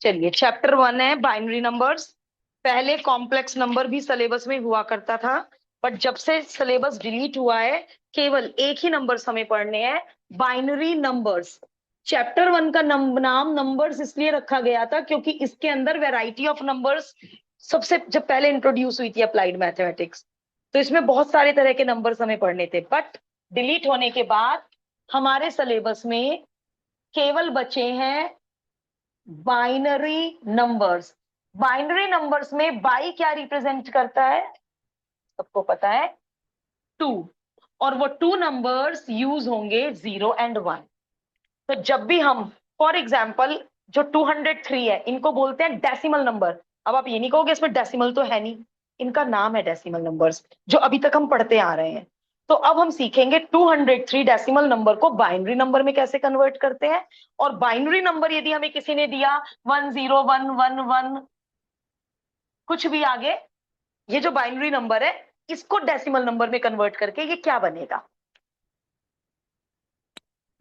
चलिए, चैप्टर 1 है binary numbers. पहले कॉम्प्लेक्स नंबर भी सिलेबस में हुआ करता था, बट जब से सिलेबस डिलीट हुआ है केवल एक ही नंबर्स हमें पढ़ने हैं, बाइनरी नंबर्स। चैप्टर 1 का नाम नंबर्स इसलिए रखा गया था क्योंकि इसके अंदर वैरायटी ऑफ नंबर्स सबसे जब पहले इंट्रोड्यूस हुई थी अप्लाइड मैथमेटिक्स, तो इसमें बहुत सारे तरह के नंबर्स हमें पढ़ने थे। बट डिलीट होने के बाद हमारे सिलेबस में केवल बचे हैं बाइनरी नंबर्स। बाइनरी नंबर्स में बाई क्या रिप्रेजेंट करता है, सबको पता है, 2। और वो 2 नंबर्स यूज होंगे 0 और 1। तो जब भी हम, फॉर एग्जाम्पल, जो 203 है इनको बोलते हैं डेसिमल नंबर। अब आप ये नहीं कहोगे इसमें डेसिमल तो है नहीं, इनका नाम है डेसिमल नंबर्स, जो अभी तक हम पढ़ते आ रहे हैं। तो अब हम सीखेंगे 203 डेसिमल नंबर को बाइनरी नंबर में कैसे कन्वर्ट करते हैं। और बाइनरी नंबर यदि हमें किसी ने दिया 10111, कुछ भी आगे, ये जो बाइनरी नंबर है इसको डेसिमल नंबर में कन्वर्ट करके ये क्या बनेगा,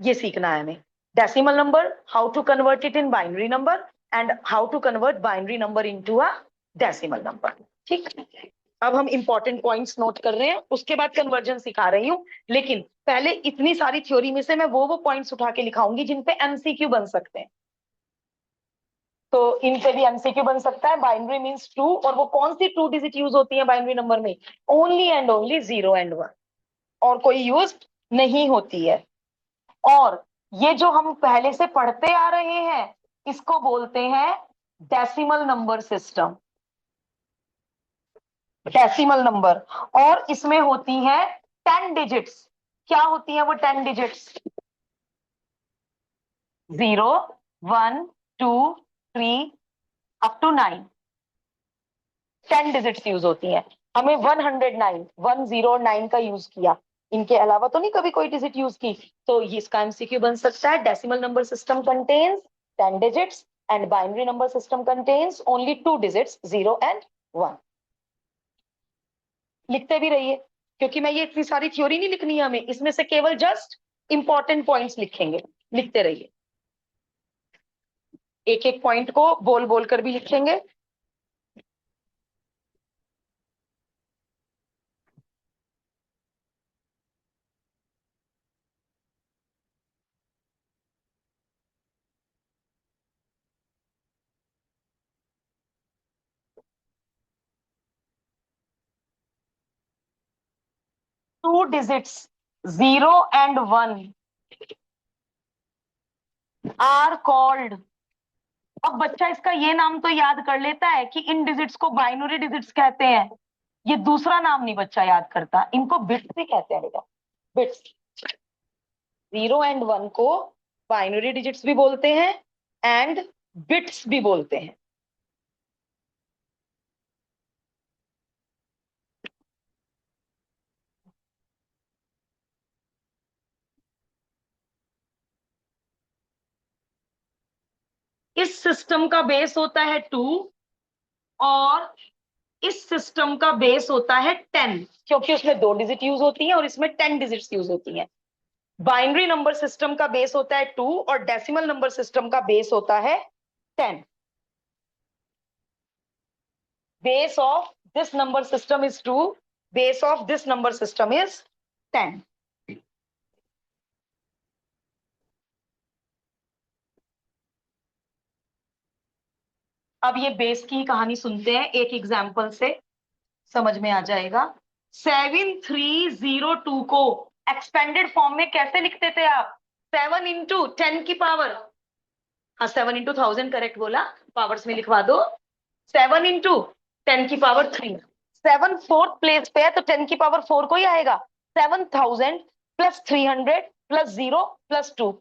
ये सीखना है हमें। Decimal number, how to convert it in binary number, and how to convert binary number into a decimal number. ठीक। अब हम इंपॉर्टेंट पॉइंट्स नोट कर रहे हैं, उसके बाद कन्वर्जन सिखा रही हूँ। लेकिन पहले इतनी सारी थ्योरी में से मैं वो पॉइंट्स उठा के लिखाऊंगी जिन पे एमसीक्यू बन सकते हैं। तो इन पे भी एमसीक्यू बन सकता है। बाइनरी मींस 2, और वो कौन सी 2 डिजिट यूज होती है बाइनरी नंबर में, ओनली एंड ओनली 0 और 1, और कोई यूज नहीं होती है। और ये जो हम पहले से पढ़ते आ रहे हैं इसको बोलते हैं decimal number system. Decimal number, और इसमें होती है 10 डिजिट्स। क्या होती है वो 10 digits? 0 1 2 3 up to 9। 10 digits use होती हैं। हमें 109, 109 का यूज किया, इनके अलावा तो नहीं कभी कोई डिजिट यूज की। तो ये इसका एमसीक्यू बन सकता है, decimal number system contains 10 digits and binary number system contains only 2 digits, 0 और 1। लिखते भी रहिए, क्योंकि मैं ये इतनी सारी थ्योरी नहीं लिखनी है हमें, इसमें से केवल जस्ट इंपॉर्टेंट पॉइंट्स लिखेंगे। लिखते रहिए, एक एक पॉइंट को बोल बोल कर भी लिखेंगे। 2 डिजिट्स 0 और 1 आर कॉल्ड। अब बच्चा इसका ये नाम तो याद कर लेता है कि इन डिजिट्स को बाइनरी डिजिट्स कहते हैं। ये दूसरा नाम नहीं बच्चा याद करता, इनको बिट्स भी कहते हैं बेटा, बिट्स। 0 और 1 को बाइनरी डिजिट्स भी बोलते हैं एंड बिट्स भी बोलते हैं। इस सिस्टम का बेस होता है 2, और इस सिस्टम का बेस होता है 10, क्योंकि उसमें 2 डिजिट यूज होती हैं और इसमें 10 डिजिट्स यूज होती हैं। बाइनरी नंबर सिस्टम का बेस होता है 2 और डेसिमल नंबर सिस्टम का बेस होता है 10। Base of this number system is 2. Base of this number system is 10. अब ये बेस की कहानी सुनते हैं एक एग्जाम्पल से, समझ में आ जाएगा। 7302 को एक्सपेंडेड फॉर्म में कैसे लिखते थे आप? 7 × 10 की पावर, हाँ 7 × 1000 करेक्ट बोला, पावर्स में लिखवा दो। 7 × 10 की पावर 3। 7 4th प्लेस पे है तो 10 की पावर 4 को ही आएगा। 7000 + 300 + 0 + 2,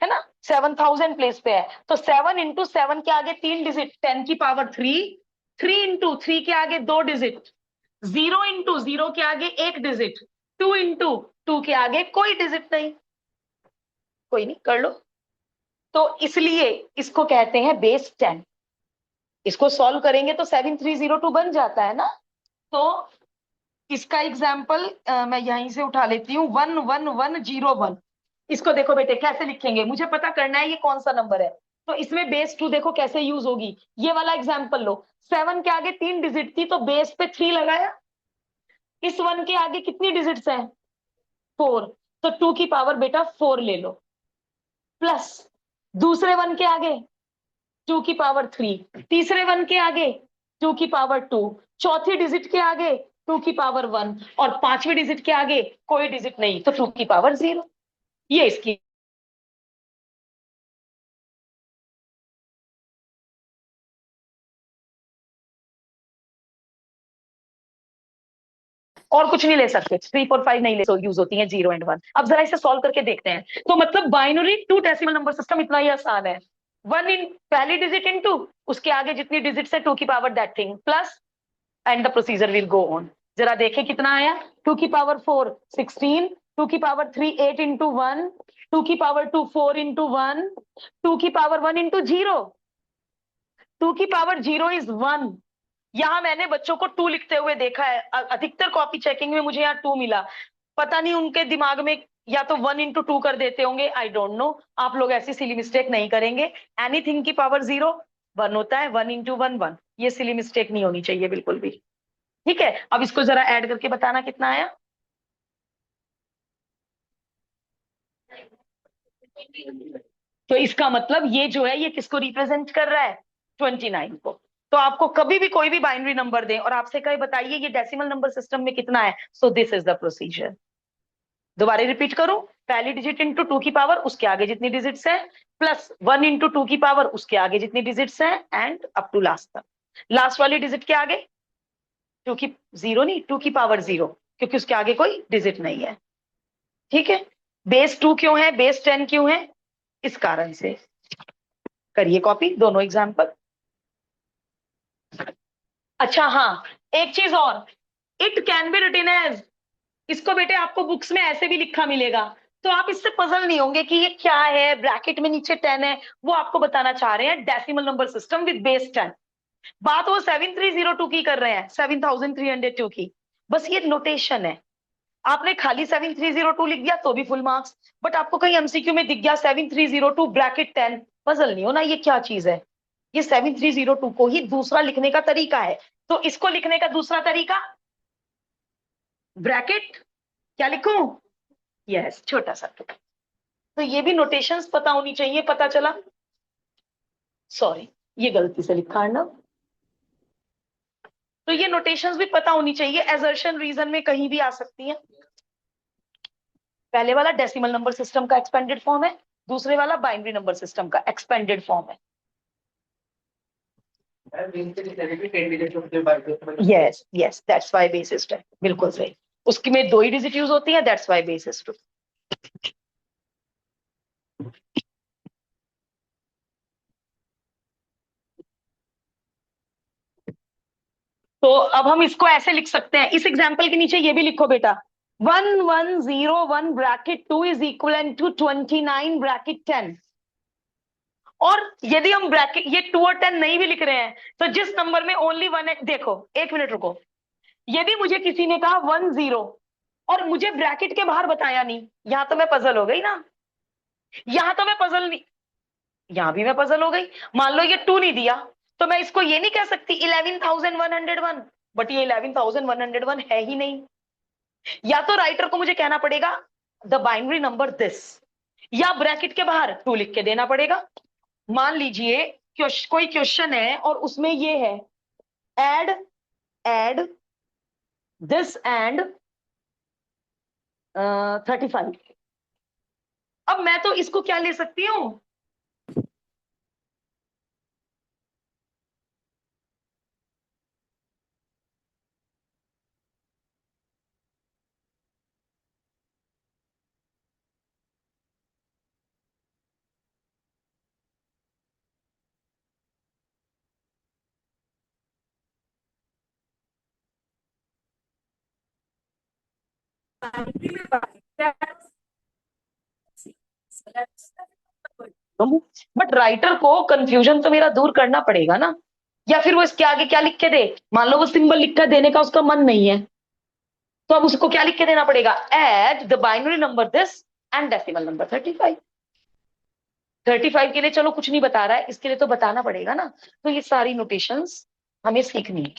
है ना। 7000 प्लेस पे है तो 7 × 7 के आगे 3 डिजिट, 10 की पावर 3। 3 × 3 के आगे 2 डिजिट, 0 × 0 के आगे 1 डिजिट, 2 × 2 के आगे कोई डिजिट नहीं। कोई नहीं, कर लो। तो इसलिए इसको कहते हैं बेस 10। इसको सॉल्व करेंगे तो 7302 बन जाता है ना। तो इसका एग्जाम्पल मैं यहीं से उठा लेती हूँ, 11101। इसको देखो बेटे कैसे लिखेंगे, मुझे पता करना है ये कौन सा नंबर है। तो इसमें बेस 2 देखो कैसे यूज होगी। ये वाला एग्जाम्पल लो, 7 के आगे 3 डिजिट थी तो बेस पे 3 लगाया। इस 1 के आगे कितनी डिजिट्स हैं? 4। तो 2 की पावर बेटा 4 ले लो, प्लस दूसरे 1 के आगे 2 की पावर 3, तीसरे 1 के आगे 2 की पावर 2, चौथी डिजिट के आगे 2 की पावर 1, और पांचवी डिजिट के आगे कोई डिजिट नहीं तो 2 की पावर 0। ये इसकी, और कुछ नहीं ले सकते, 3 4 5 नहीं ले, यूज होती है 0 एंड 1। अब जरा इसे सॉल्व करके देखते हैं। तो मतलब बाइनरी 2 डेसिमल नंबर सिस्टम इतना ही आसान है। 1 इन पहली डिजिट इन 2, उसके आगे जितनी डिजिट है 2 की power that thing plus, and the procedure will go on. जरा देखें कितना आया। 2 की पावर 4 16, 2 की पावर 3 8 इंटू 1, 2 की पावर 2 4 इंटू 1, 2 की पावर 1 इंटू 0। 2 की पावर 0 इज 1। यहां मैंने बच्चों को 2 लिखते हुए देखा है, अधिकतर कॉपी चेकिंग में मुझे यहाँ 2 मिला। पता नहीं उनके दिमाग में या तो 1 इंटू 2 कर देते होंगे, आई डोंट नो। आप लोग ऐसी सिली मिस्टेक नहीं करेंगे। एनीथिंग की पावर 0 1 होता है, 1 इंटू 1 1। ये सिली मिस्टेक नहीं होनी चाहिए बिल्कुल भी। ठीक है, अब इसको जरा ऐड करके बताना कितना आया। तो इसका मतलब ये जो है ये किसको रिप्रेजेंट कर रहा है? 29 को। तो आपको कभी भी कोई भी बाइनरी नंबर दें और आपसे कहे बताइए ये डेसिमल नंबर सिस्टम में कितना है, so this is the procedure. दोबारा रिपीट करूं, पहली डिजिट इंटू 2 की पावर उसके आगे जितनी डिजिट्स है, प्लस 1 इंटू 2 की पावर उसके आगे जितनी डिजिट्स है, एंड अप टू लास्ट तक। लास्ट वाली डिजिट के आगे 2 की 0 नहीं, 2 की पावर 0, क्योंकि उसके आगे कोई डिजिट नहीं है। ठीक है, बेस 2 क्यों है, बेस 10 क्यों है, इस कारण से। करिए कॉपी दोनों एग्जाम्पल। अच्छा हाँ, एक चीज और, it can be written as, इसको बेटे आपको बुक्स में ऐसे भी लिखा मिलेगा, तो आप इससे पजल नहीं होंगे कि ये क्या है, ब्रैकेट में नीचे 10 है। वो आपको बताना चाह रहे हैं decimal number system with base 10। बात वो 7302 की कर रहे हैं, 7302 की। बस ये नोटेशन है। आपने खाली 7302 लिख दिया तो भी फुल मार्क्स, बट आपको कहीं एमसीक्यू में दिख गया 7302 ब्रैकेट 10, पजल नहीं हो ना ये क्या चीज है। ये 7302 को ही दूसरा लिखने का तरीका है। तो इसको लिखने का दूसरा तरीका, ब्रैकेट क्या लिखूं, यस छोटा सा। तो ये भी नोटेशंस पता होनी चाहिए, पता चला। सॉरी, ये गलती से लिखा है ना। तो ये नोटेशंस भी पता होनी चाहिए, एजर्शन रीजन में कहीं भी आ सकती हैं। पहले वाला डेसिमल नंबर सिस्टम का एक्सपेंडेड फॉर्म है, दूसरे वाला बाइनरी नंबर सिस्टम का एक्सपेंडेड फॉर्म है। Yes yes, that's why base is 10, बिल्कुल सही। उसकी में 2 ही डिजिट यूज होती है, दैट्स व्हाई बेस इज 2। तो अब हम इसको ऐसे लिख सकते हैं, इस एग्जाम्पल के नीचे ये भी लिखो बेटा, 1101 bracket 2 is equal to 29 bracket 10। और यदि हम ब्रैकेट ये 2 और 10 नहीं भी लिख रहे हैं, तो जिस नंबर में ओनली 1 है, देखो एक मिनट रुको, यदि मुझे किसी ने कहा 10 और मुझे ब्रैकेट के बाहर बताया नहीं, यहां तो मैं पजल हो गई ना। यहां तो मैं पजल नहीं, यहां भी मैं पजल हो गई। मान लो ये 2 नहीं दिया, तो मैं इसको ये नहीं कह सकती 11,101, बट ये 11,101 है ही नहीं। या तो राइटर को मुझे कहना पड़ेगा द बाइनरी नंबर दिस, या ब्रैकेट के बाहर 2 लिख के देना पड़ेगा। मान लीजिए कोई क्वेश्चन है और उसमें ये है, एड एड दिस एंड 35। अब मैं तो इसको क्या ले सकती हूँ, बट राइटर को कंफ्यूजन तो मेरा दूर करना पड़ेगा ना। या फिर वो इसके आगे क्या लिख के दे, मान लो वो सिंबल लिख कर देने का उसका मन नहीं है, तो अब उसको क्या लिख के देना पड़ेगा, add the binary number this and decimal number 35। 35 के लिए चलो कुछ नहीं बता रहा है, इसके लिए तो बताना पड़ेगा ना। तो ये सारी नोटेशंस हमें सीखनी है।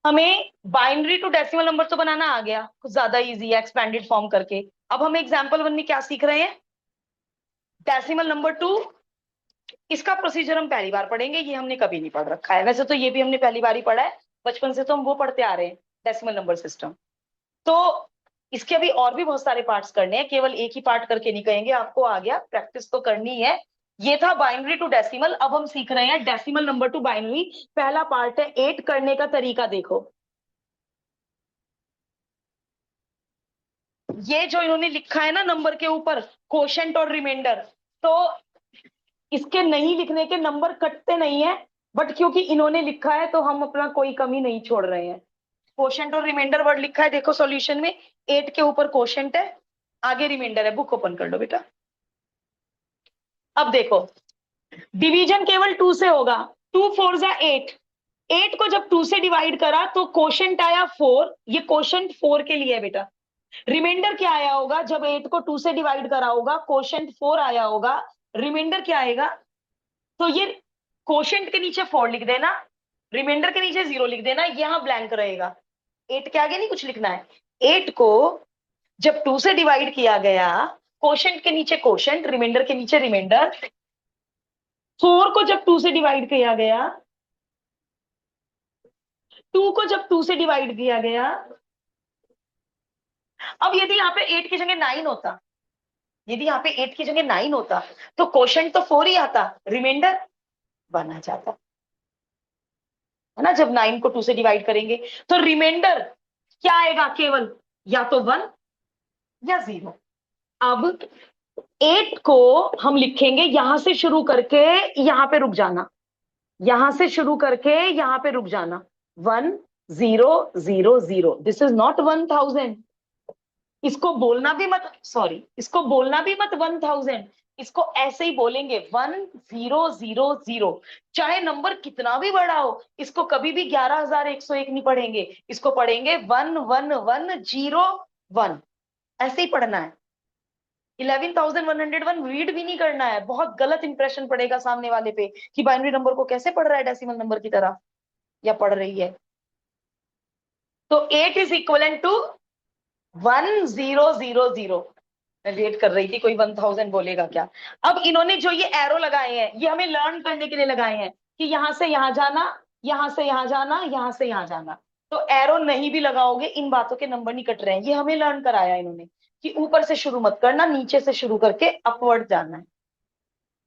हमें बाइनरी टू डेसिमल नंबर तो बनाना आ गया, कुछ ज्यादा इजी है एक्सपेंडेड फॉर्म करके। अब हम एग्जाम्पल वन में क्या सीख रहे हैं? डेसिमल नंबर टू, इसका प्रोसीजर हम पहली बार पढ़ेंगे, ये हमने कभी नहीं पढ़ रखा है। वैसे तो ये भी हमने पहली बार ही पढ़ा है, बचपन से तो हम वो पढ़ते आ रहे हैं, डेसिमल नंबर सिस्टम। तो इसके अभी और भी बहुत सारे पार्ट्स करने हैं, केवल एक ही पार्ट करके नहीं कहेंगे आपको आ गया, प्रैक्टिस तो करनी है। ये था बाइनरी टू डेसिमल, अब हम सीख रहे हैं डेसिमल नंबर टू बाइनरी। पहला पार्ट है 8 करने का तरीका। देखो ये जो इन्होंने लिखा है ना नंबर के ऊपर, कोशेंट और रिमाइंडर, तो इसके नहीं लिखने के नंबर कटते नहीं है, बट क्योंकि इन्होंने लिखा है तो हम अपना कोई कमी नहीं छोड़ रहे हैं। कोशेंट और रिमाइंडर वर्ड लिखा है देखो सॉल्यूशन में, 8 के ऊपर कोशेंट है, आगे रिमाइंडर है। बुक ओपन कर लो बेटा। अब देखो डिवीजन केवल 2 से होगा। 2 4 जा 8, 8 को जब 2 से डिवाइड करा तो कोशेंट आया 4, ये कोशेंट 4 के लिए है बेटा। रिमाइंडर क्या आया होगा? जब 8 को 2 से डिवाइड करा होगा कोशेंट 4 आया होगा, रिमाइंडर क्या आएगा? तो ये कोशेंट के नीचे 4 लिख देना, रिमाइंडर के नीचे 0 लिख देना, यहां ब्लैंक रहेगा। 8 के आगे नहीं कुछ लिखना है। 8 को जब 2 से डिवाइड किया गया, कोशेंट के नीचे कोशेंट, रिमाइंडर के नीचे रिमाइंडर। 4 को जब 2 से डिवाइड किया गया, 2 को जब 2 से डिवाइड किया गया, अब यदि यहाँ पे 8 की जगह 9 होता, यदि यहाँ पे 8 की जगह 9 होता, तो कोशेंट तो 4 ही आता, रिमाइंडर 1 आ जाता, है ना। जब 9 को 2 से डिवाइड करेंगे तो रिमाइंडर क्या आएगा? केवल या तो 1 या 0। अब 8 को हम लिखेंगे यहां से शुरू करके यहां पे रुक जाना, यहां से शुरू करके यहां पे रुक जाना। 1 0 0 0, दिस इज नॉट 1000। इसको बोलना भी मत, सॉरी, इसको बोलना भी मत 1000, इसको ऐसे ही बोलेंगे 1000। चाहे नंबर कितना भी बड़ा हो, इसको कभी भी 11101 नहीं पढ़ेंगे, इसको पढ़ेंगे 11101। ऐसे ही पढ़ना है। 11101 रीड भी नहीं करना है, बहुत गलत इंप्रेशन पड़ेगा सामने वाले पे कि बाइनरी नंबर को कैसे पढ़ रहा है डेसिमल नंबर की तरह, या पढ़ रही है। तो 8 इज इक्वल टू 1000। मैं वेट कर रही थी कोई 1000 बोलेगा क्या। अब इन्होंने जो ये एरो लगाए हैं, ये हमें लर्न करने के लिए लगाए हैं कि यहां से यहां जाना, यहां से यहां जाना, यहां से यहां जाना। तो एरो नहीं भी लगाओगे इन बातों के नंबर नहीं कट रहे हैं, ये हमें लर्न कराया इन्होंने कि ऊपर से शुरू मत करना, नीचे से शुरू करके अपवर्ड जाना है।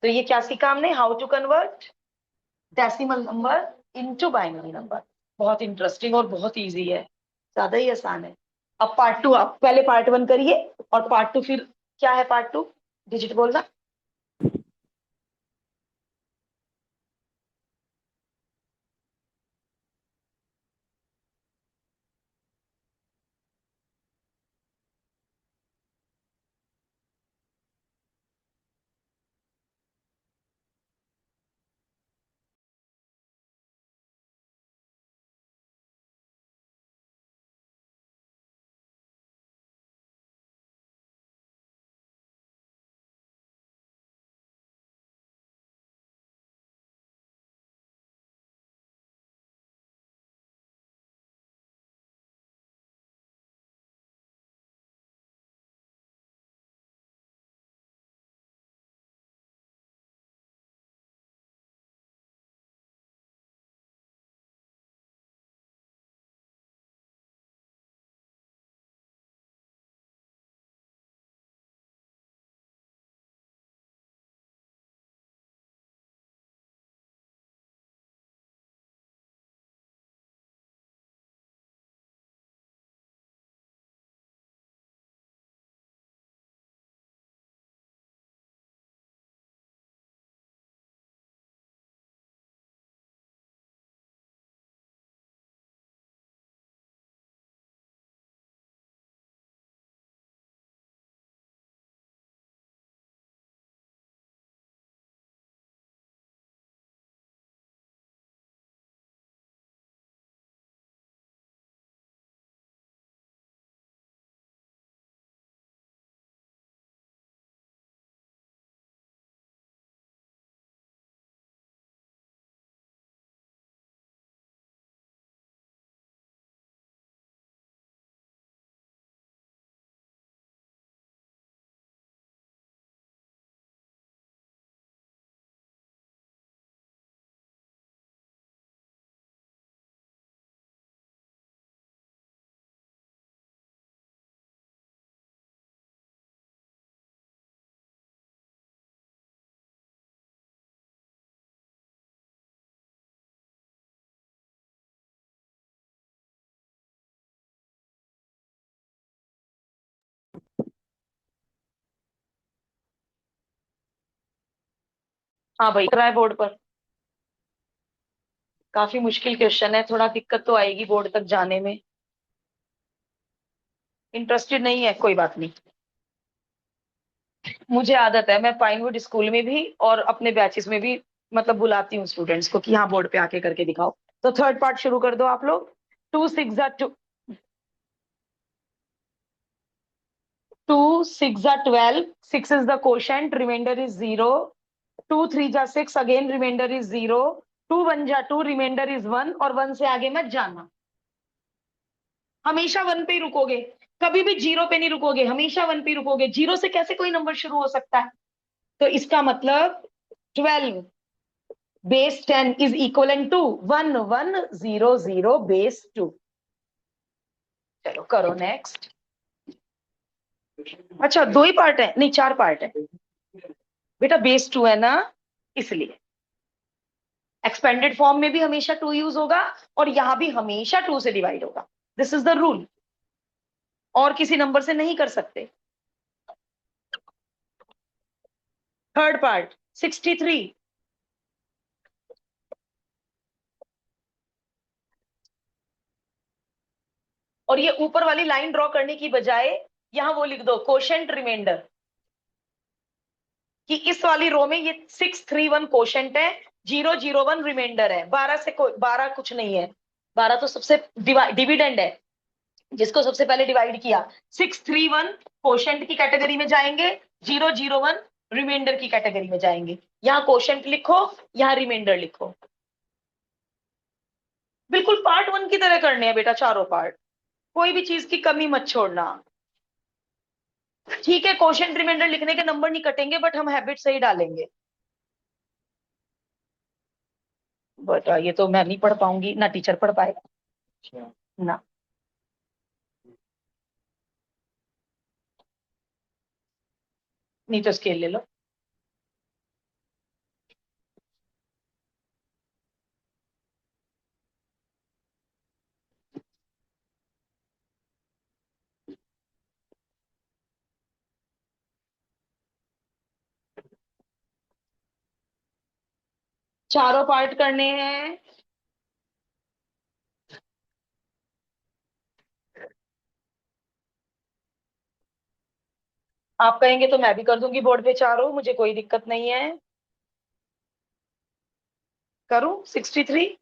तो ये क्या सीखा हमने? How to convert decimal number into binary number. बहुत इंटरेस्टिंग और बहुत इजी है, ज्यादा ही आसान है। अब पार्ट टू, आप पहले पार्ट वन करिए और पार्ट टू फिर, क्या है पार्ट टू? डिजिट बोलना। हाँ भाई, कर रहा है बोर्ड पर। काफी मुश्किल क्वेश्चन है, थोड़ा दिक्कत तो आएगी बोर्ड तक जाने में। इंटरेस्टेड नहीं है, कोई बात नहीं। मुझे आदत है, मैं पाइनवुड स्कूल में भी और अपने बैचेस में भी मतलब बुलाती हूँ स्टूडेंट्स को कि हाँ बोर्ड पे आके करके दिखाओ। तो थर्ड पार्ट शुरू कर दो आप लोग। 2 6 are 12, 6 is the quotient, remainder is 0. 2 3 are 6, again remainder is 0. 2 1 are 2, remainder is 1, और 1 से आगे मत जाना। हमेशा 1 पे ही रुकोगे, कभी भी 0 पे नहीं रुकोगे, हमेशा 1 पे ही रुकोगे। 0 से कैसे कोई नंबर शुरू हो सकता है? तो इसका मतलब 12 base 10 is equivalent to 1100 base 2। चलो करो नेक्स्ट। अच्छा, दो ही पार्ट है? नहीं, 4 पार्ट है बेटा, base 2 है ना, इसलिए। एक्सपेंडेड फॉर्म में भी हमेशा 2 यूज होगा, और यहां भी हमेशा 2 से डिवाइड होगा। दिस इज द रूल, और किसी नंबर से नहीं कर सकते। Third part 63। और ये ऊपर वाली लाइन ड्रॉ करने की बजाय यहां वो लिख दो, कोशेंट रिमाइंडर, कि इस वाली रो में ये 631 कोशेंट है, 001 रिमाइंडर है। 12 से 12 कुछ नहीं है, 12 तो सबसे डिविडेंड है, जिसको सबसे पहले डिवाइड किया। 631 कोशेंट की कैटेगरी में जाएंगे, 001 रिमाइंडर की कैटेगरी में जाएंगे। यहाँ कोशेंट लिखो, यहाँ रिमाइंडर लिखो। बिल्कुल पार्ट 1 की तरह करने हैं बेटा चारों पार्ट, कोई भी चीज की कमी मत छोड़ना। ठीक है, क्वेश्चन रिमाइंडर लिखने के नंबर नहीं कटेंगे, बट हम हैबिट सही डालेंगे। बट ये तो मैं नहीं पढ़ पाऊंगी, ना टीचर पढ़ पाएगा ना। नहीं तो स्केल ले लो। चारों पार्ट करने हैं। आप कहेंगे तो मैं भी कर दूंगी बोर्ड पे चारों, मुझे कोई दिक्कत नहीं है। करूं 63?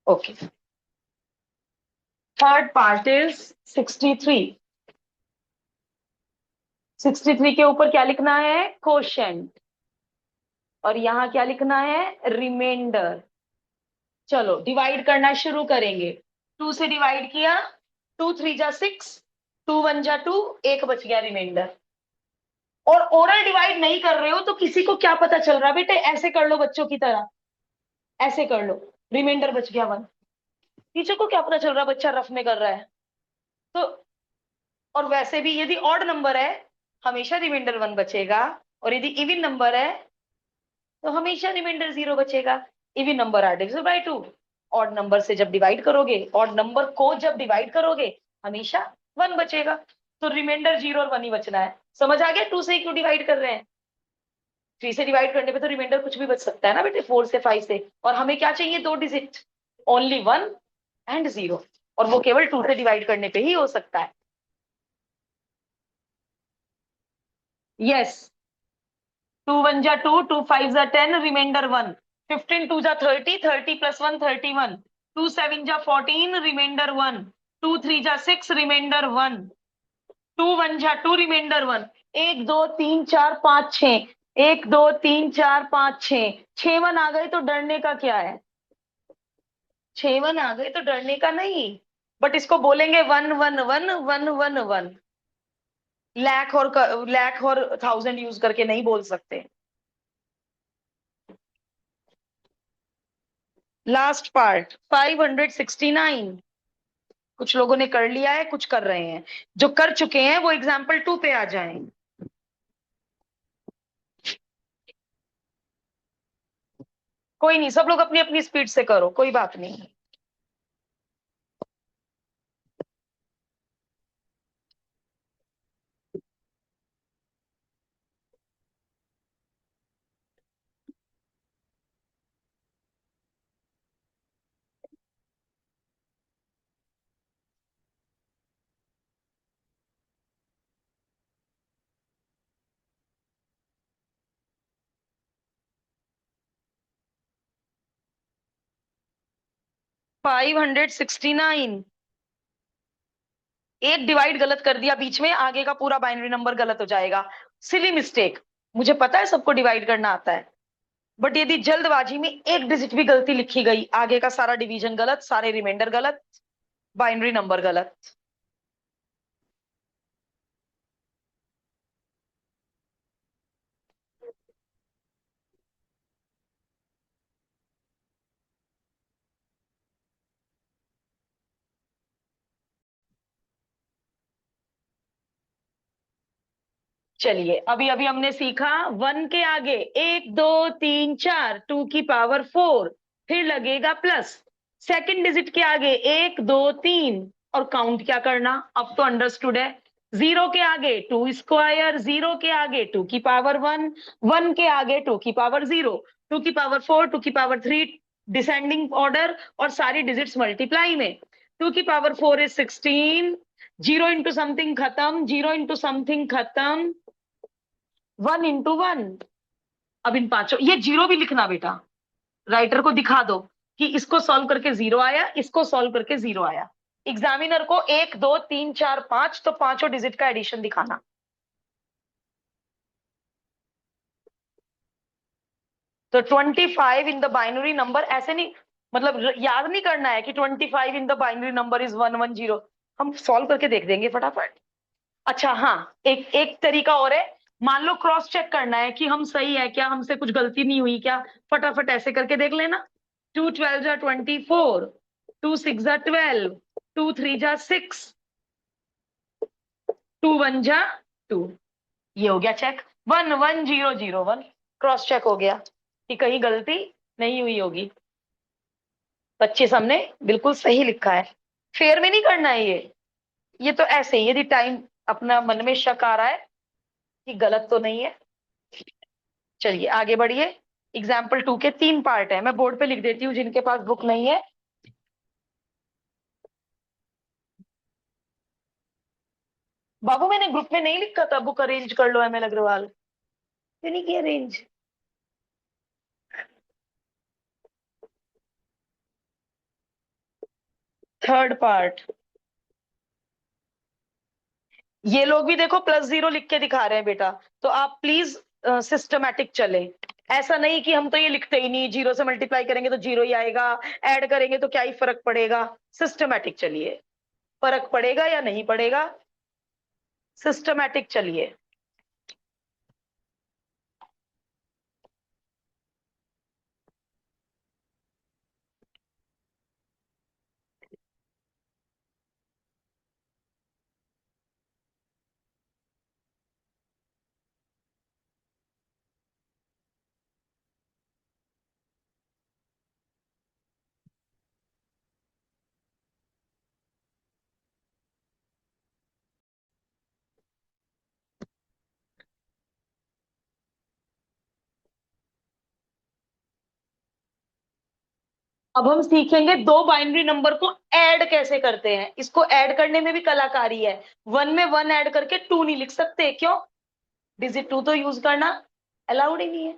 ओके। Third part is 63। 63 के ऊपर क्या लिखना है? क्वोशंट। और यहाँ क्या लिखना है? रिमाइंडर। चलो डिवाइड करना शुरू करेंगे। 2 से डिवाइड किया, 2 3 जा 6, 2 1 जा 2, एक बच गया रिमाइंडर। और ओरल डिवाइड नहीं कर रहे हो तो किसी को क्या पता चल रहा? बेटे ऐसे कर लो बच्चों की तरह, ऐसे कर लो, रिमाइंडर बच गया 1। टीचर को क्या पता चल रहा बच्चा रफ में कर रहा है? तो और वैसे भी यदि ऑड नंबर है हमेशा रिमाइंडर 1 बचेगा, और यदि इवन नंबर है तो हमेशा रिमाइंडर 0 बचेगा। Even number are divisible by 2, odd number से जब डिवाइड करोगे, ऑड नंबर को जब डिवाइड करोगे, हमेशा 1 बचेगा। तो रिमाइंडर 0 और 1 ही बचना है। समझ आ गया 2 से क्यों डिवाइड कर रहे हैं? 3 से डिवाइड करने पे तो रिमाइंडर कुछ भी बच सकता है ना बेटे, 4 से 5 से। और हमें क्या चाहिए? 2 डिजिट, ओनली 1 एंड 0, और वो केवल 2 से डिवाइड करने पे ही हो सकता है। यस। 2 1 जा 2, 2 5 जा 10, रिमाइंडर 1। 15 2 जा 30, 30 + 1 31। 2 7 जा 14, रिमाइंडर 1। 2 3 जा 6, रिमाइंडर 1। 2 1 जा 2, रिमाइंडर 1। 1 2 3 4 5 6, 1 2 3 4 5 6, 6 1 आ गए तो डरने का क्या है? 6 1 आ गए तो डरने का नहीं, बट इसको बोलेंगे 1 1 1 1 1 1। लैख और थाउजेंड यूज करके नहीं बोल सकते। Last part 569। कुछ लोगों ने कर लिया है, कुछ कर रहे हैं। जो कर चुके हैं वो एग्जाम्पल 2 पे आ जाएं। कोई नहीं, सब लोग अपनी अपनी स्पीड से करो, कोई बात नहीं। 569। एक डिवाइड गलत कर दिया बीच में, आगे का पूरा बाइनरी नंबर गलत हो जाएगा। Silly mistake. मुझे पता है सबको डिवाइड करना आता है, बट यदि जल्दबाजी में एक डिजिट भी गलती लिखी गई, आगे का सारा डिवीजन गलत, सारे रिमाइंडर गलत, बाइनरी नंबर गलत। चलिए, अभी अभी हमने सीखा, वन के आगे 1 2 3 4, 2 की पावर 4, फिर लगेगा प्लस। सेकंड डिजिट के आगे 1 2 3, और काउंट क्या करना, अब तो अंडरस्टूड है। जीरो के आगे 2 स्क्वायर, जीरो के आगे 2 की पावर 1, 1 के आगे 2 की पावर 0, 2 की पावर 4, 2 की पावर 3, डिसेंडिंग ऑर्डर, और सारी डिजिट्स मल्टीप्लाई में। 2 की power 4 is 16, zero into something खत्म, जीरो इंटू समथिंग खत्म, 1 इंटू 1। अब इन पांचों, ये जीरो भी लिखना बेटा, राइटर को दिखा दो कि इसको सॉल्व करके जीरो आया, इसको सॉल्व करके जीरो आया। एग्जामिनर को 1 2 3 4 5, तो पांचों डिजिट का एडिशन दिखाना। तो 25 इन द बाइनरी नंबर, ऐसे नहीं, मतलब याद नहीं करना है कि 25 in the binary number is 110। हम सॉल्व करके देख देंगे फटाफट। अच्छा हाँ, एक एक तरीका और है। मान लो क्रॉस चेक करना है कि हम सही है क्या, हमसे कुछ गलती नहीं हुई क्या, फटाफट ऐसे करके देख लेना। 2 12 जा 24, 2 6 जा 12, 2 3 जा 6, 2 1 जा 2। ये हो गया चेक। 1 1 0 0 1, क्रॉस चेक हो गया कि कहीं गलती नहीं हुई होगी। 25 हमने बिल्कुल सही लिखा है। फेयर में नहीं करना है ये तो ऐसे ही, यदि टाइम अपना मन में शक आ रहा है कि गलत तो नहीं है। चलिए आगे बढ़िए। एग्जाम्पल 2 के 3 पार्ट है, मैं बोर्ड पे लिख देती हूँ जिनके पास बुक नहीं है। बाबू मैंने ग्रुप में नहीं लिखा था बुक अरेंज कर लो ML अग्रवाल, ये नहीं किया अरेंज। थर्ड पार्ट, ये लोग भी देखो +0 लिख के दिखा रहे हैं बेटा, तो आप प्लीज सिस्टमैटिक चले। ऐसा नहीं कि हम तो ये लिखते ही नहीं, जीरो से मल्टीप्लाई करेंगे तो जीरो ही आएगा, ऐड करेंगे तो क्या ही फर्क पड़ेगा। सिस्टमैटिक चलिए, फर्क पड़ेगा या नहीं पड़ेगा, सिस्टमैटिक चलिए। अब हम सीखेंगे दो बाइनरी नंबर को ऐड कैसे करते हैं। इसको ऐड करने में भी कलाकारी है। वन में वन ऐड करके टू नहीं लिख सकते, क्यों, डिजिट टू तो यूज करना अलाउड ही नहीं है।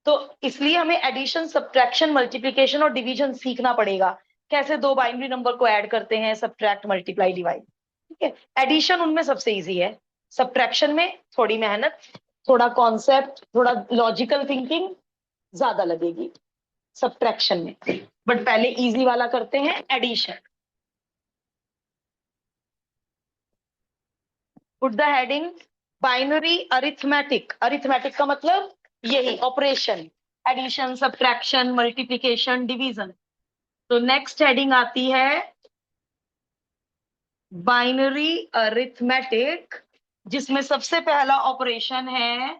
तो इसलिए हमें एडिशन, सब्ट्रैक्शन, मल्टीप्लीकेशन और डिवीजन सीखना पड़ेगा। कैसे दो बाइनरी नंबर को ऐड करते हैं, सब्ट्रैक्ट, मल्टीप्लाई, डिवाइड। ठीक है, एडिशन उनमें सबसे इजी है, सब्ट्रैक्शन में थोड़ी मेहनत, थोड़ा कॉन्सेप्ट, थोड़ा लॉजिकल थिंकिंग ज्यादा लगेगी सब्ट्रैक्शन में। बट पहले इजी वाला करते हैं, addition. Put the heading binary arithmetic. Arithmetic का मतलब यही operation, addition, subtraction, multiplication, division. तो नेक्स्ट हेडिंग आती है बाइनरी अरिथमेटिक, जिसमें सबसे पहला ऑपरेशन है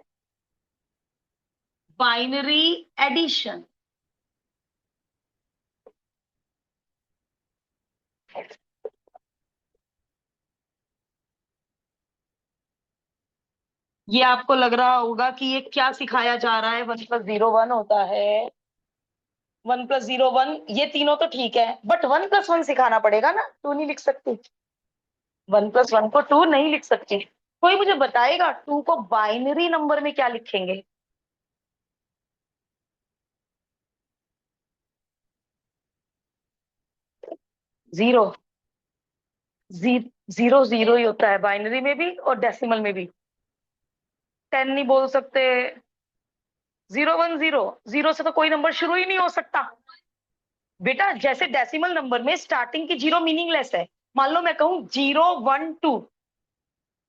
बाइनरी एडिशन। ये आपको लग रहा होगा कि ये क्या सिखाया जा रहा है, 1 + 0 1 होता है, 1 + 0 1, ये तीनों तो ठीक है, बट 1 + 1 सिखाना पड़ेगा ना, टू नहीं लिख सकती। 1 + 1 को टू नहीं लिख सकती। कोई मुझे बताएगा टू को बाइनरी नंबर में क्या लिखेंगे। जीरो। जीरो जीरो ही होता है बाइनरी में भी और डेसिमल में भी। 10 नहीं बोल सकते। 0 1 0, जीरो से तो कोई नंबर शुरू ही नहीं हो सकता बेटा। जैसे डेसिमल नंबर में स्टार्टिंग की जीरो मीनिंगलेस है। मान लो मैं कहूं 0 1 2,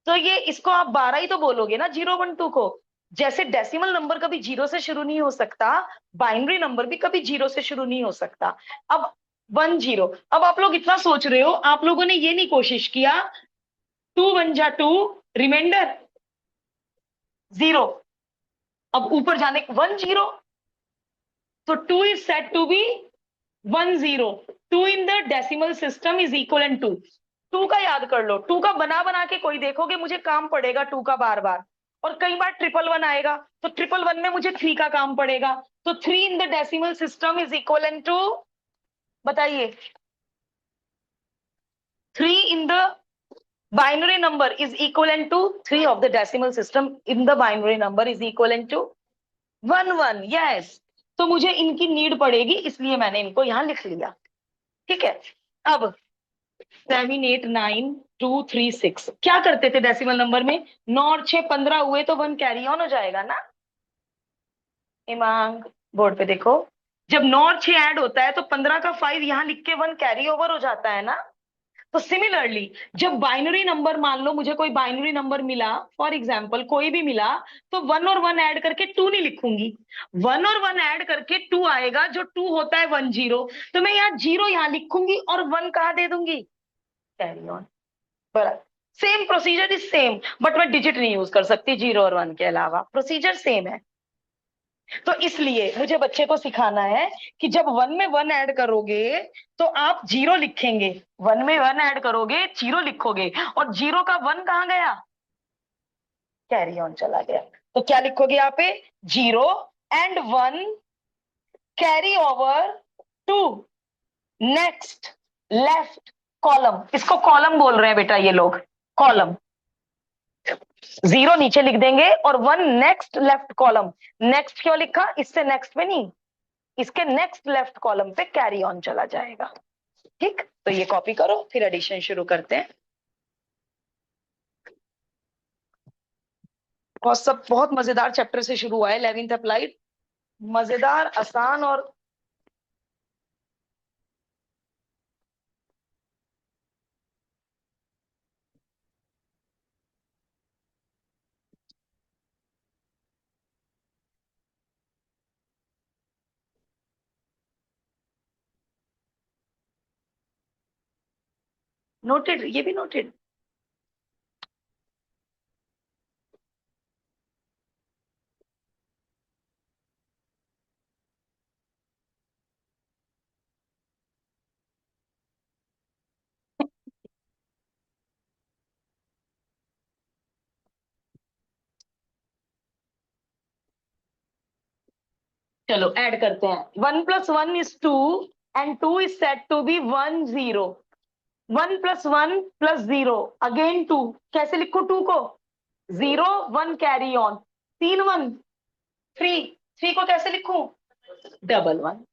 तो ये इसको आप 12 ही तो बोलोगे ना 0 1 2 को। जैसे डेसिमल नंबर कभी जीरो से शुरू नहीं हो सकता, बाइनरी नंबर भी कभी जीरो से शुरू नहीं हो सकता। अब 1 0, अब आप लोग इतना सोच रहे हो, आप लोगों ने ये नहीं कोशिश किया 2 1 जा 2, रिमाइंडर जीरो। अब ऊपर जाने 1 0, तो 2 is set to be 1 0। 2 in the decimal system is equal and 2। Two का याद कर लो, टू का बना बना के कोई देखोगे मुझे काम पड़ेगा टू का बार बार। और कई बार 1 1 1 आएगा, तो 1 1 1 में मुझे 3 का काम पड़ेगा। तो 3 in the decimal system is equal and two, बताइए। 3 in the binary number is equivalent to 3 of the decimal system in the binary number is equivalent to 1 1। yes, तो मुझे इनकी नीड पड़ेगी, इसलिए मैंने इनको यहां लिख लिया। ठीक है। अब 7 8 9 2 3 6 क्या करते थे डेसिमल नंबर में? 9 और 6 15 हुए तो 1 कैरी ऑन हो जाएगा ना। इमांग, बोर्ड पे देखो। जब 9 और 6 ऐड होता है तो 15 का 5 यहां लिख के 1 कैरी ओवर हो जाता है ना। तो सिमिलरली जब बाइनरी नंबर, मान लो मुझे कोई बाइनरी नंबर मिला, फॉर एग्जाम्पल कोई भी मिला, तो 1 और 1 ऐड करके 2 नहीं लिखूंगी। 1 और 1 ऐड करके 2 आएगा, जो 2 होता है 1 0। तो मैं यहाँ 0 यहाँ लिखूंगी और 1 कहाँ दे दूंगी? Carry on. बराबर। Same procedure is same, but मैं डिजिट नहीं यूज कर सकती 0 और 1 के अलावा, प्रोसीजर सेम है। तो इसलिए मुझे बच्चे को सिखाना है कि जब 1 में 1 ऐड करोगे तो आप 0 लिखेंगे। 1 में 1 ऐड करोगे 0 लिखोगे, और 0 का 1 कहाँ गया? कैरी ऑन चला गया। तो क्या लिखोगे यहाँ पे? 0 and 1 carry over to next left column. इसको कॉलम बोल रहे हैं बेटा ये लोग, कॉलम। 0 नीचे लिख देंगे और 1 नेक्स्ट लेफ्ट कॉलम। नेक्स्ट क्यों लिखा? इससे नेक्स्ट पे नहीं, इसके नेक्स्ट लेफ्ट कॉलम पे कैरी ऑन चला जाएगा। ठीक, तो ये कॉपी करो, फिर एडिशन शुरू करते हैं। बहुत मजेदार चैप्टर से शुरू हुआ है 11th अप्लाइड। मजेदार, आसान और नोटेड, ये भी नोटेड। चलो ऐड करते हैं। 1 + 1 is 2 and 2 is said to be 1 0। 1 + 1 + 0 again 2। कैसे लिखो 2 को? 0 1 कैरी ऑन, 3 1 3। 3 को कैसे लिखूं? डबल 1।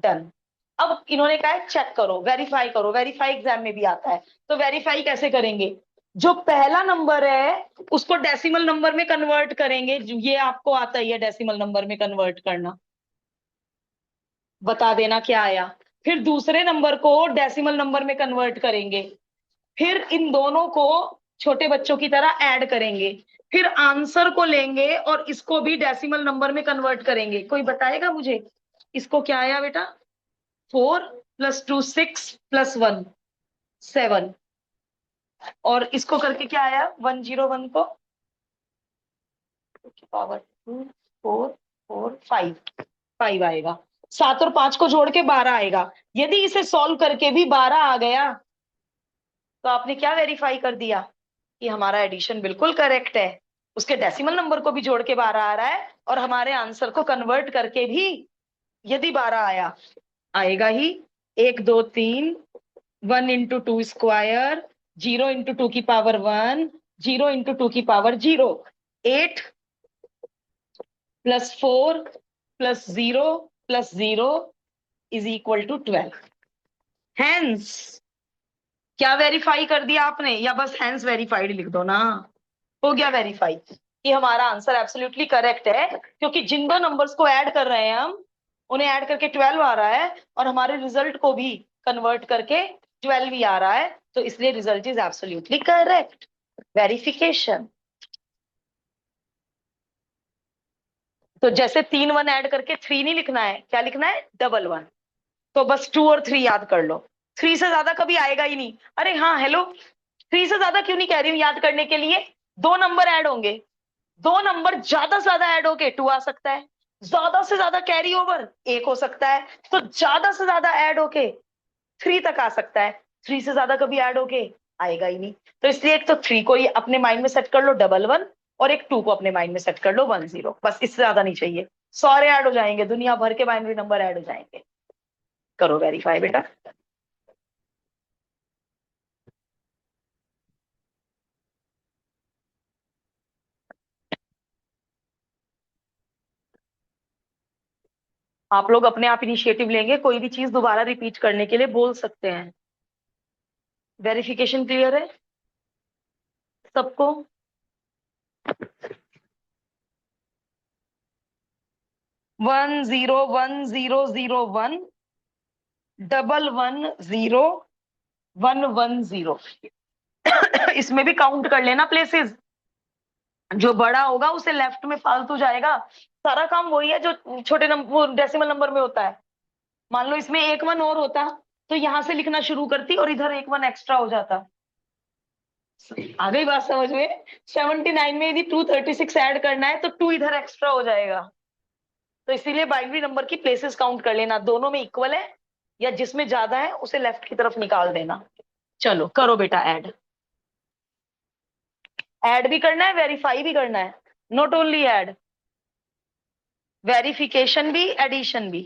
डन। अब इन्होंने कहा है चेक करो, वेरीफाई करो। वेरीफाई एग्जाम में भी आता है। तो वेरीफाई कैसे करेंगे? जो पहला नंबर है उसको डेसिमल नंबर में कन्वर्ट करेंगे। ये आपको आता ही है डेसिमल नंबर में कन्वर्ट करना, बता देना क्या आया। फिर दूसरे नंबर को डेसिमल नंबर में कन्वर्ट करेंगे। फिर इन दोनों को छोटे बच्चों की तरह ऐड करेंगे। फिर आंसर को लेंगे और इसको भी डेसिमल नंबर में कन्वर्ट करेंगे। कोई बताएगा मुझे इसको क्या आया बेटा? 4 + 2 6 + 1 7। और इसको करके क्या आया? 1 0 1 को पावर 2 4 4 5 5 आएगा। 7 और 5 को जोड़ के 12 आएगा। यदि इसे सॉल्व करके भी 12 आ गया तो आपने क्या वेरीफाई कर दिया कि हमारा एडिशन बिल्कुल करेक्ट है। उसके डेसिमल नंबर को भी जोड़ के 12 आ रहा है, और हमारे आंसर को कन्वर्ट करके भी यदि 12 आया, आएगा ही। 1 2 3, 1 × 2 स्क्वायर, 0 × 2 की पावर 1, 0 × 2 की power 0। 8 + 4 + 0 + 0 is equal to 12। Hence क्या वेरीफाई कर दिया आपने, या बस हैंस वेरीफाइड लिख दो ना, हो गया वेरीफाई कि हमारा आंसर एब्सोल्युटली करेक्ट है, क्योंकि जिन दो नंबर्स को ऐड कर रहे हैं हम, उन्हें ऐड करके 12 आ रहा है, और हमारे रिजल्ट को भी कन्वर्ट करके 12 ही आ रहा है, तो इसलिए result is absolutely correct. Verification, तो जैसे 3 1 ऐड करके 3 नहीं लिखना है, क्या लिखना है, डबल 1। तो बस 2 और 3 याद कर लो, 3 से ज्यादा कभी आएगा ही नहीं। अरे हाँ हेलो, 3 से ज्यादा क्यों नहीं कह रही हूँ याद करने के लिए, दो नंबर ऐड होंगे, दो नंबर ज्यादा से ज्यादा ऐड होके 2 आ सकता है, ज्यादा से ज्यादा कैरी ओवर 1 हो सकता है, तो ज्यादा से ज्यादा ऐड होके 3 तक आ सकता है, 3 से ज्यादा कभी ऐड होके आएगा ही नहीं। तो इसलिए एक तो 3 को ही अपने माइंड में सेट कर लो डबल 1, और एक 2 को अपने माइंड में सेट कर लो 1 0, बस इससे ज्यादा नहीं चाहिए। सारे ऐड हो जाएंगे, दुनिया भर के बाइनरी नंबर ऐड हो जाएंगे। करो वेरीफाई बेटा। आप लोग अपने आप इनिशिएटिव लेंगे, कोई भी चीज दोबारा रिपीट करने के लिए बोल सकते हैं। वेरिफिकेशन क्लियर है सबको? 1 0 1 0 0 1, 1 1 0 1 1 0। इसमें भी काउंट कर लेना प्लेसेस, जो बड़ा होगा उसे लेफ्ट में फालतू जाएगा, सारा काम वही है जो छोटे नंबर, वो डेसिमल नंबर में होता है। मान लो इसमें एक 1 और होता, तो यहां से लिखना शुरू करती और इधर एक 1 एक्स्ट्रा हो जाता। आ गई बात समझ में? 79 में यदि 236 ऐड करना है तो 2 इधर एक्स्ट्रा हो जाएगा। तो इसीलिए बाइनरी नंबर की प्लेसेस काउंट कर लेना, दोनों में इक्वल है या जिसमें ज्यादा है उसे लेफ्ट की तरफ निकाल देना। चलो करो बेटा ऐड। ऐड भी करना है, वेरीफाई भी करना है, नॉट ओनली ऐड, वेरिफिकेशन भी, एडिशन भी।